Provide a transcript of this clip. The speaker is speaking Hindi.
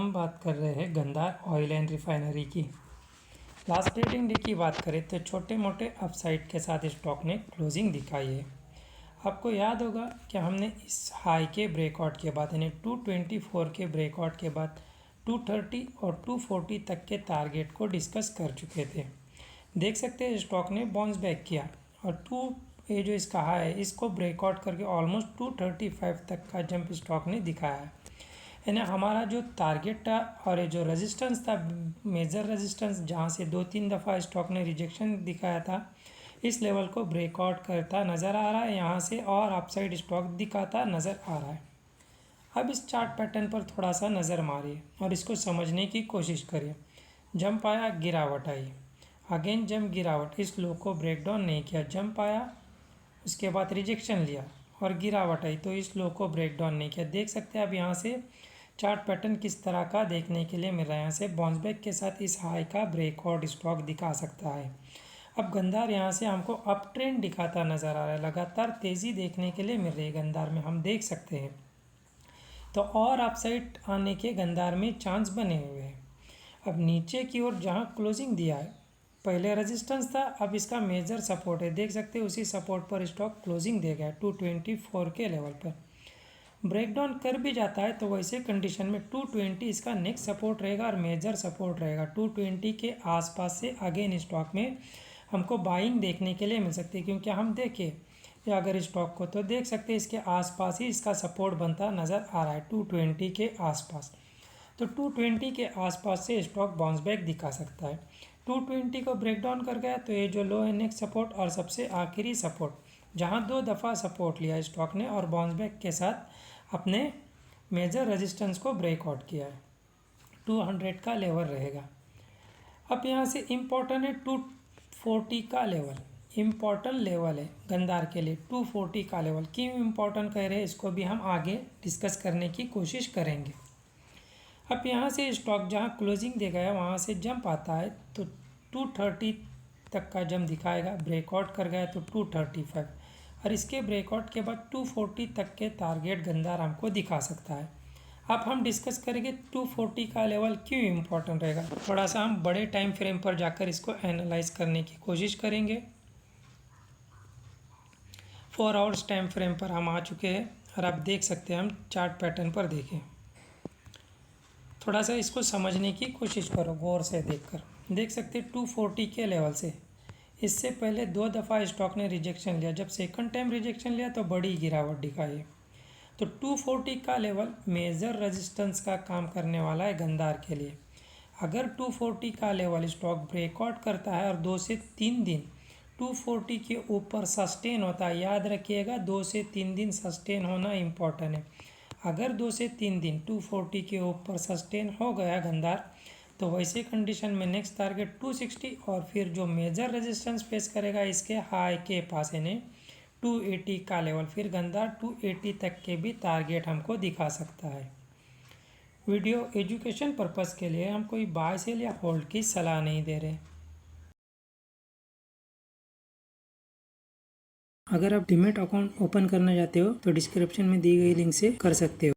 हम बात कर रहे हैं गंधार ऑयल एंड रिफाइनरी की। लास्ट ट्रेडिंग डे की बात करें तो छोटे मोटे अपसाइड के साथ स्टॉक ने क्लोजिंग दिखाई है। आपको याद होगा कि हमने इस हाई के ब्रेकआउट के बाद यानी 224 के ब्रेकआउट के बाद 230 और 240 तक के टारगेट को डिस्कस कर चुके थे। देख सकते हैं स्टॉक ने बाउंस बैक किया और ये जो इसका हाई है इसको ब्रेकआउट करके ऑलमोस्ट 235 तक का जंप स्टॉक ने दिखाया है। यानी हमारा जो टारगेट था और ये जो रेजिस्टेंस था, मेजर रेजिस्टेंस जहाँ से 2-3 दफ़ा स्टॉक ने रिजेक्शन दिखाया था, इस लेवल को ब्रेकआउट करता नज़र आ रहा है यहाँ से और अपसाइड स्टॉक दिखाता नज़र आ रहा है। अब इस चार्ट पैटर्न पर थोड़ा सा नज़र मारिए और इसको समझने की कोशिश करिए। जंप आया, गिरावट आई, अगेन जंप, गिरावट, इस लो को ब्रेक डाउन नहीं किया, जंप आया, उसके बाद रिजेक्शन लिया और गिरावट आई तो इस लो को ब्रेक डाउन नहीं किया। देख सकते हैं अब यहाँ से चार्ट पैटर्न किस तरह का देखने के लिए मिल रहा है। यहाँ से बाउंस बैक के साथ इस हाई का ब्रेकआउट स्टॉक दिखा सकता है। अब गंधार यहाँ से हमको अप ट्रेंड दिखाता नज़र आ रहा है, लगातार तेज़ी देखने के लिए मिल रही है गंधार में, हम देख सकते हैं। तो और अपसाइड आने के गंधार में चांस बने हुए हैं। अब नीचे की ओर जहाँ क्लोजिंग दिया है, पहले रेजिस्टेंस था, अब इसका मेजर सपोर्ट है, देख सकते हैं उसी सपोर्ट पर स्टॉक क्लोजिंग देगा 224 के लेवल पर। ब्रेकडाउन कर भी जाता है तो वैसे कंडीशन में 220 इसका नेक्स्ट सपोर्ट रहेगा और मेजर सपोर्ट रहेगा। 220 के आसपास से अगेन स्टॉक में हमको बाइंग देखने के लिए मिल सकती है, क्योंकि हम देखें अगर स्टॉक को तो देख सकते हैं इसके आसपास ही इसका सपोर्ट बनता नज़र आ रहा है 220 के आसपास। तो 220 के आसपास से स्टॉक बाउंस बैक दिखा सकता है। 220 को ब्रेक डाउन कर गया तो ये जो लो है नेक्स्ट सपोर्ट और सबसे आखिरी सपोर्ट जहाँ 2 दफ़ा सपोर्ट लिया स्टॉक ने और बाउंस बैक के साथ अपने मेजर रेजिस्टेंस को ब्रेकआउट किया है, 200 का लेवल रहेगा। अब यहाँ से इम्पोर्टेंट है 240 का लेवल, इम्पोर्टेंट लेवल है गंधार के लिए 240 का लेवल। क्यों इम्पोर्टेंट कह रहे हैं इसको भी हम आगे डिस्कस करने की कोशिश करेंगे। अब यहाँ से स्टॉक जहाँ क्लोजिंग दे गया वहाँ से जंप आता है तो 230 तक का जंप दिखाएगा, ब्रेकआउट कर गया तो 235 और इसके ब्रेकआउट के बाद 240 तक के टारगेट गंधार हमको दिखा सकता है। अब हम डिस्कस करेंगे 240 का लेवल क्यों इम्पोर्टेंट रहेगा। थोड़ा सा हम बड़े टाइम फ्रेम पर जाकर इसको एनालाइज करने की कोशिश करेंगे। 4 आवर्स टाइम फ्रेम पर हम आ चुके हैं और आप देख सकते हैं, हम चार्ट पैटर्न पर देखें, थोड़ा सा इसको समझने की कोशिश करो गौर से देखकर। देख सकते हैं 240 के लेवल से इससे पहले 2 दफ़ा स्टॉक ने रिजेक्शन लिया, जब सेकंड टाइम रिजेक्शन लिया तो बड़ी गिरावट दिखाई। तो 240 का लेवल मेजर रेजिस्टेंस का काम करने वाला है गंधार के लिए। अगर 240 का लेवल स्टॉक ब्रेकआउट करता है और 2 से 3 दिन 240 के ऊपर सस्टेन होता है, याद रखिएगा 2 से 3 दिन सस्टेन होना इम्पोर्टेंट है। अगर 2 से 3 दिन 240 के ऊपर सस्टेन हो गया गंधार तो वैसे कंडीशन में नेक्स्ट टारगेट 260 और फिर जो मेजर रेजिस्टेंस फेस करेगा इसके हाई के पास यानी 280 का लेवल, फिर गंधार 280 तक के भी टारगेट हमको दिखा सकता है। वीडियो एजुकेशन पर्पस के लिए हम कोई बाय सेल या होल्ड की सलाह नहीं दे रहे। अगर आप डीमैट अकाउंट ओपन करना चाहते हो तो डिस्क्रिप्शन में दी गई लिंक से कर सकते हो।